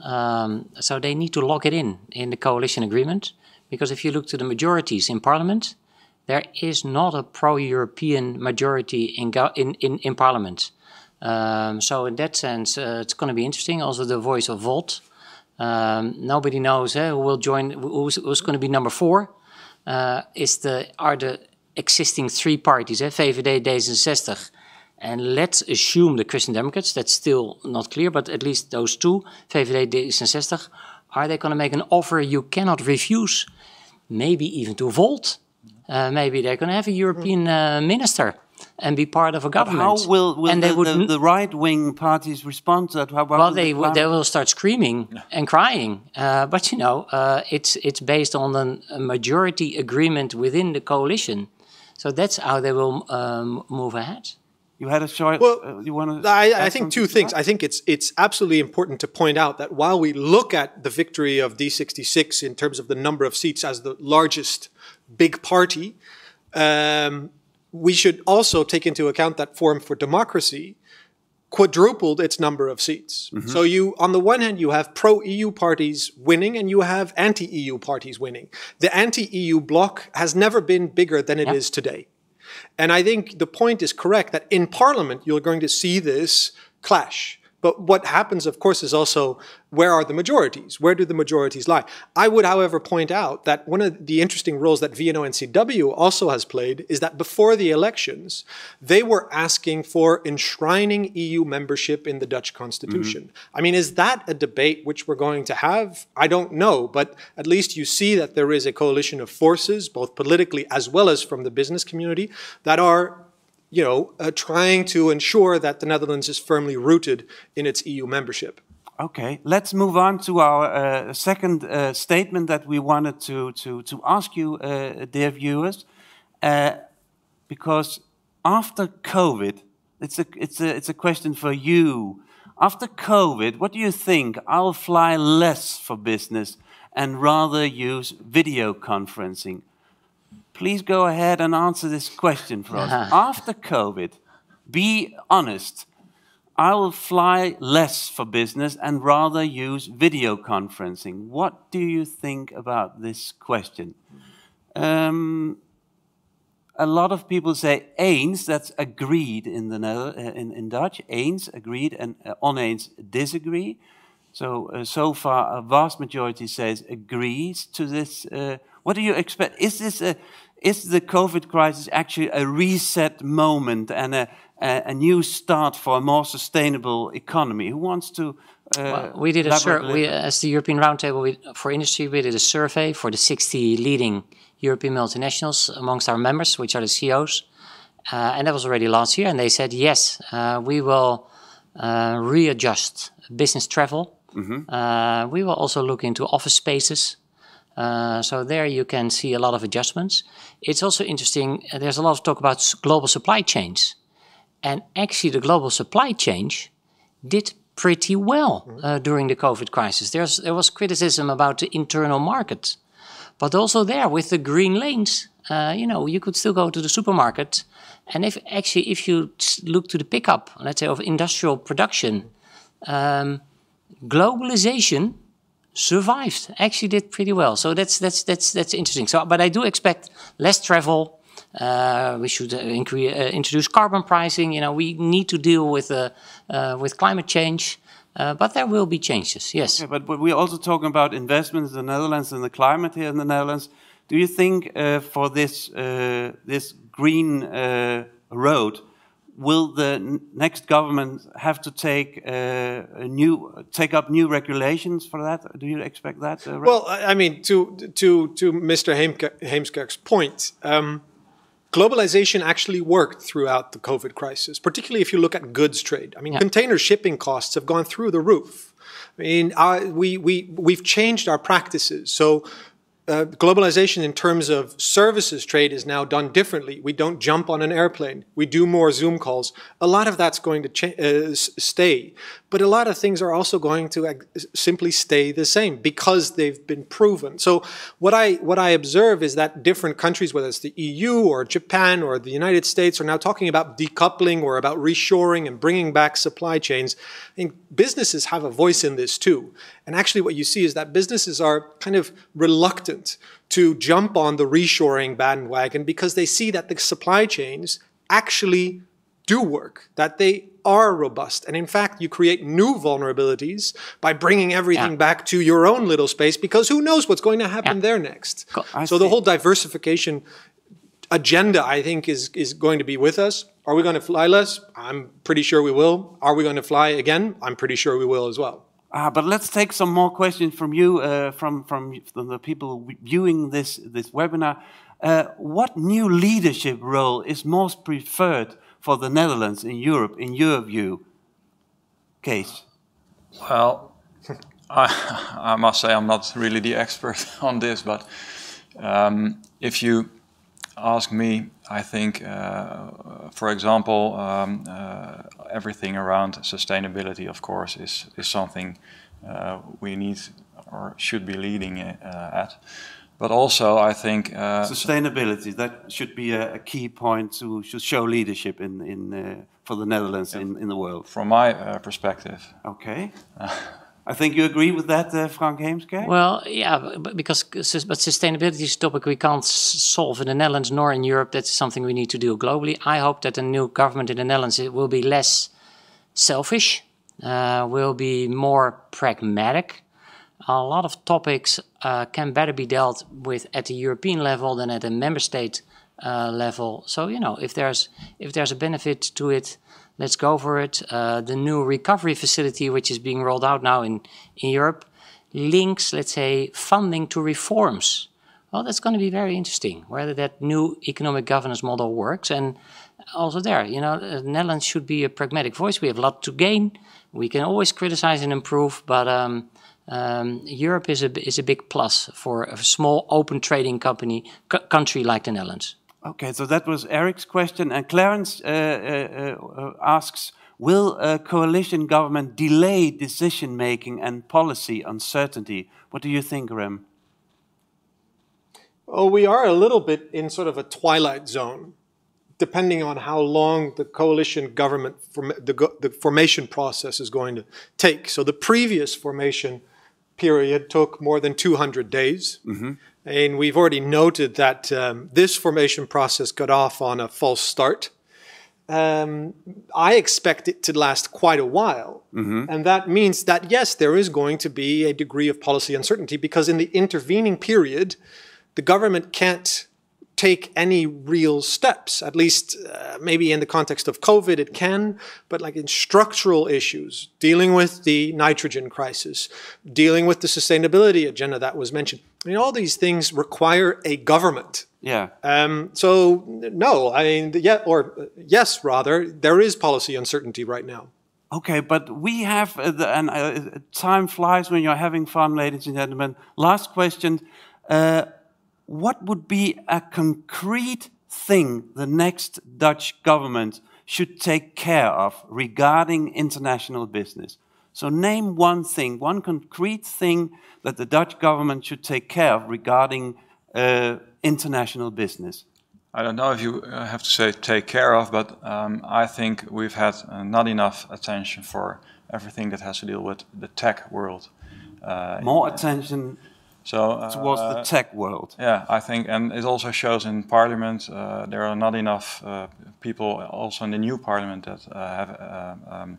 So they need to lock it in the coalition agreement, because if you look to the majorities in Parliament, there is not a pro-European majority in Parliament. So in that sense, it's going to be interesting. Also, the voice of Volt. Nobody knows who will join. Who's going to be number 4? Are the existing 3 parties, VVD, D66, and let's assume the Christian Democrats. That's still not clear, but at least those 2, VVD, D66, are they going to make an offer you cannot refuse? Maybe even to Volt. Maybe they're going to have a European minister and be part of a government. But how will the right-wing parties respond to that? Well, they will start screaming and crying. But you know, it's based on a majority agreement within the coalition. So that's how they will move ahead. You had a short. Well, you want to? I think two things. I think it's absolutely important to point out that while we look at the victory of D66 in terms of the number of seats as the largest big party, we should also take into account that Forum for Democracy quadrupled its number of seats. Mm-hmm. So you, on the one hand, you have pro-EU parties winning and you have anti-EU parties winning. The anti-EU bloc has never been bigger than it is today. And I think the point is correct that in Parliament, you're going to see this clash. But what happens, of course, is also where are the majorities? Where do the majorities lie? I would, however, point out that one of the interesting roles that VNO-NCW also has played is that before the elections, they were asking for enshrining EU membership in the Dutch constitution. Mm-hmm. I mean, is that a debate which we're going to have? I don't know, but at least you see that there is a coalition of forces, both politically as well as from the business community, that are trying to ensure that the Netherlands is firmly rooted in its EU membership. Okay, let's move on to our second statement that we wanted to ask you, dear viewers, because after COVID, it's a question for you. After COVID, what do you think? I'll fly less for business and rather use video conferencing. Please go ahead and answer this question for us. After COVID, be honest. I will fly less for business and rather use video conferencing. What do you think about this question? A lot of people say eens, that's agreed in in Dutch. Eens, agreed, and oneens, disagree. So far, a vast majority says agrees to this. What do you expect? Is the COVID crisis actually a reset moment and a new start for a more sustainable economy? Who wants to? Well, we did as the European Roundtable for Industry, we did a survey for the 60 leading European multinationals amongst our members, which are the CEOs, and that was already last year. And they said yes, we will readjust business travel. Mm-hmm. We will also look into office spaces. So there you can see a lot of adjustments. It's also interesting, there's a lot of talk about global supply chains. And actually the global supply chain did pretty well during the COVID crisis. There was criticism about the internal market. But also there with the green lanes, you could still go to the supermarket. And if you look to the pickup, let's say, of industrial production, globalization survived, actually did pretty well. So that's interesting. So, but I do expect less travel. We should introduce carbon pricing. We need to deal with climate change. But there will be changes, yes. Yeah, but we're also talking about investments in the Netherlands and the climate here in the Netherlands. Do you think for this green road, will the next government have to take up new regulations for that? Do you expect that? Well, I mean, to Mr. Heemskerk's point, globalization actually worked throughout the COVID crisis, particularly if you look at goods trade. I mean, container shipping costs have gone through the roof. I mean, we've changed our practices. So globalization in terms of services trade is now done differently. We don't jump on an airplane. We do more Zoom calls. A lot of that's going to stay. But a lot of things are also going to simply stay the same because they've been proven. So what I observe is that different countries, whether it's the EU or Japan or the United States, are now talking about decoupling or about reshoring and bringing back supply chains. I think businesses have a voice in this too. And actually what you see is that businesses are kind of reluctant to jump on the reshoring bandwagon because they see that the supply chains actually do work, that they are robust. And in fact, you create new vulnerabilities by bringing everything back to your own little space because who knows what's going to happen there next. So the whole diversification agenda, I think, is going to be with us. Are we going to fly less? I'm pretty sure we will. Are we going to fly again? I'm pretty sure we will as well. But let's take some more questions from you, from the people viewing this webinar. What new leadership role is most preferred for the Netherlands in Europe, in your view? Kees? Well, I must say I'm not really the expert on this, but if you ask me, I think, for example, everything around sustainability, of course, is something we need or should be leading at. But also, I think sustainability, that should be a key point to show leadership for the Netherlands in the world. From my perspective. Okay. I think you agree with that, Frank Heemskerk? Well, yeah, but sustainability is a topic we can't solve in the Netherlands nor in Europe. That's something we need to do globally. I hope that the new government in the Netherlands will be less selfish, will be more pragmatic. A lot of topics can better be dealt with at the European level than at a member state level. So, you know, if there's a benefit to it, let's go for it. The new recovery facility, which is being rolled out now in Europe, links, let's say, funding to reforms. Well, that's going to be very interesting, whether that new economic governance model works. And also there, you know, the Netherlands should be a pragmatic voice. We have a lot to gain. We can always criticize and improve, but Europe is a big plus for a small open trading country like the Netherlands. Okay, so that was Eric's question, and Clarence asks, will a coalition government delay decision making and policy uncertainty? What do you think, Rem? Oh, we are a little bit in sort of a twilight zone, depending on how long the coalition government, the formation process is going to take. So the previous formation period took more than 200 days. Mm-hmm. And we've already noted that this formation process got off on a false start. I expect it to last quite a while. Mm-hmm. And that means that, yes, there is going to be a degree of policy uncertainty because in the intervening period, the government can't take any real steps, at least maybe in the context of COVID it can, but like in structural issues, dealing with the nitrogen crisis, dealing with the sustainability agenda that was mentioned. I mean, all these things require a government. Yeah. So no, I mean, yes, rather, there is policy uncertainty right now. Okay, but we have, time flies when you're having fun, ladies and gentlemen. Last question. What would be a concrete thing the next Dutch government should take care of regarding international business? So name one thing, one concrete thing that the Dutch government should take care of regarding international business. I don't know if you have to say take care of, but I think we've had not enough attention for everything that has to deal with the tech world. More attention towards the tech world. Yeah, I think, and it also shows in Parliament, there are not enough people also in the new Parliament that have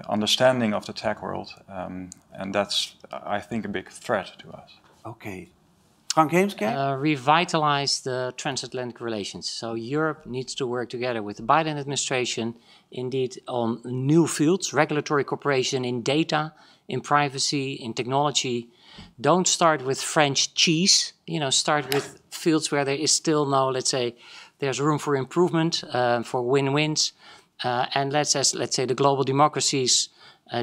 understanding of the tech world. And that's, I think, a big threat to us. Okay. Frank Heemskerk? Revitalize the transatlantic relations. So Europe needs to work together with the Biden administration, indeed, on new fields, regulatory cooperation in data, in privacy, in technology. Don't start with French cheese, you know, start with fields where there is still no, let's say, there's room for improvement, for win-wins. And let's say the global democracies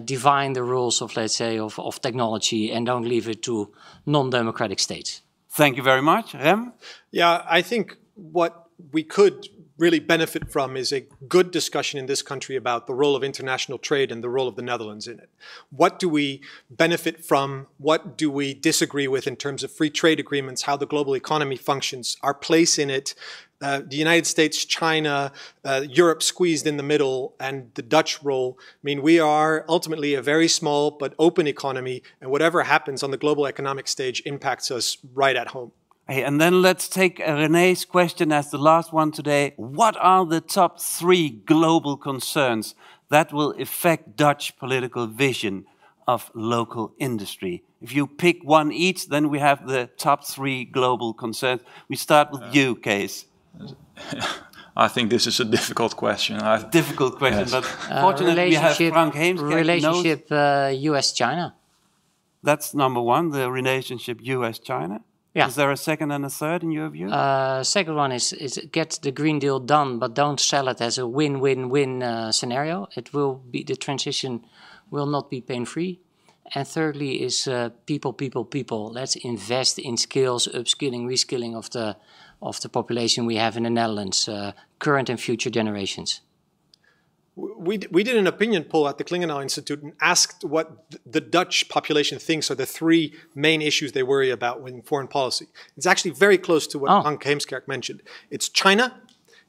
define the rules of, let's say, of technology and don't leave it to non-democratic states. Thank you very much. Rem? Yeah, I think what we could really benefit from is a good discussion in this country about the role of international trade and the role of the Netherlands in it. What do we benefit from? What do we disagree with in terms of free trade agreements, how the global economy functions, our place in it, the United States, China, Europe squeezed in the middle, and the Dutch role. I mean, we are ultimately a very small but open economy, and whatever happens on the global economic stage impacts us right at home. Hey, and then let's take René's question as the last one today. What are the top 3 global concerns that will affect Dutch political vision of local industry? If you pick one each, then we have the top 3 global concerns. We start with you, Kees. I think this is a difficult question. Difficult question, yes. But fortunately we have Frank Heemskerk. Relationship US-China. That's number 1, the relationship US-China. Yeah. Is there a second and a third in your view? Second one is get the Green Deal done, but don't sell it as a win-win-win scenario. It will be, the transition will not be pain-free. And thirdly is people, people, people. Let's invest in skills, upskilling, reskilling of the population we have in the Netherlands, current and future generations. We did an opinion poll at the Klingenau Institute and asked what the Dutch population thinks are the three main issues they worry about in foreign policy. It's actually very close to what Hank Heemskerk mentioned. It's China,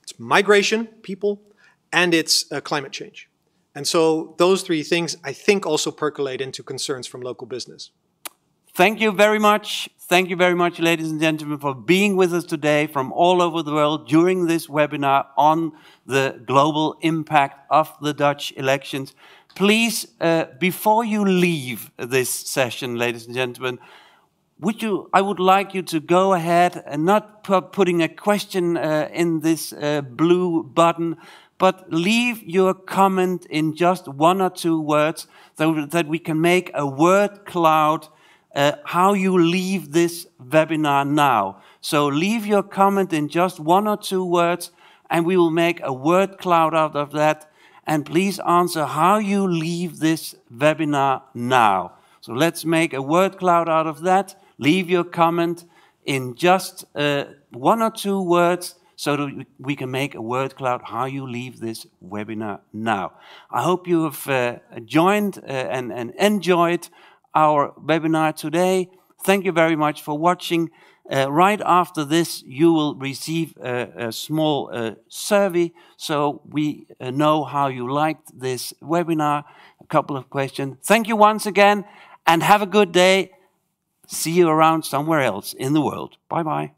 it's migration, people, and it's climate change. And so those three things, I think, also percolate into concerns from local business. Thank you very much. Thank you very much, ladies and gentlemen, for being with us today from all over the world during this webinar on the global impact of the Dutch elections. Please, before you leave this session, ladies and gentlemen, I would like you to go ahead and not putting a question in this blue button, but leave your comment in just 1 or 2 words so that we can make a word cloud how you leave this webinar now. So leave your comment in just 1 or 2 words and we will make a word cloud out of that. And please answer how you leave this webinar now. So let's make a word cloud out of that. Leave your comment in just 1 or 2 words so that we can make a word cloud how you leave this webinar now. I hope you have joined and enjoyed our webinar today. Thank you very much for watching. Right after this, you will receive a small survey so we know how you liked this webinar. A couple of questions. Thank you once again and have a good day. See you around somewhere else in the world. Bye-bye.